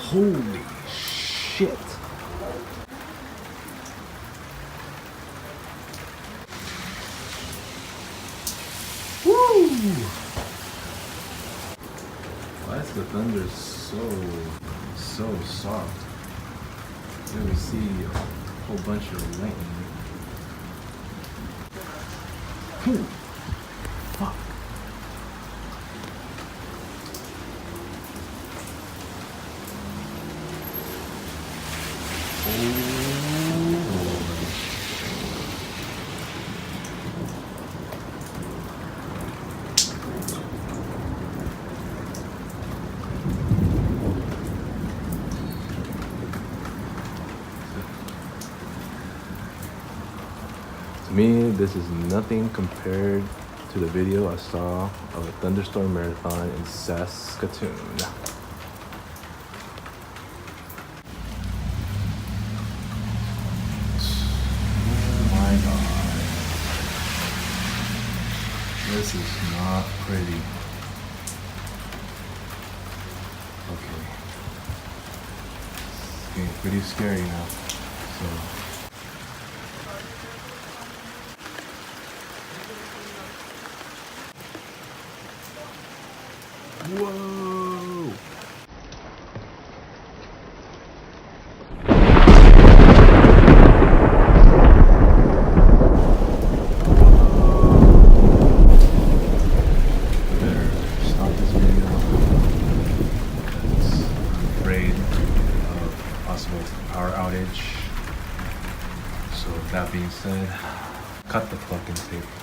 Holy shit. Woo! Why is the thunder so soft? Here we see a whole bunch of lightning. Whew. Fuck. To me, this is nothing compared to the video I saw of a thunderstorm marathon in Saskatoon. Oh my god. This is not pretty. Okay. It's getting pretty scary now. So. Whoa! Better stop this video because I'm afraid of possible power outage. So with that being said, cut the fucking tape.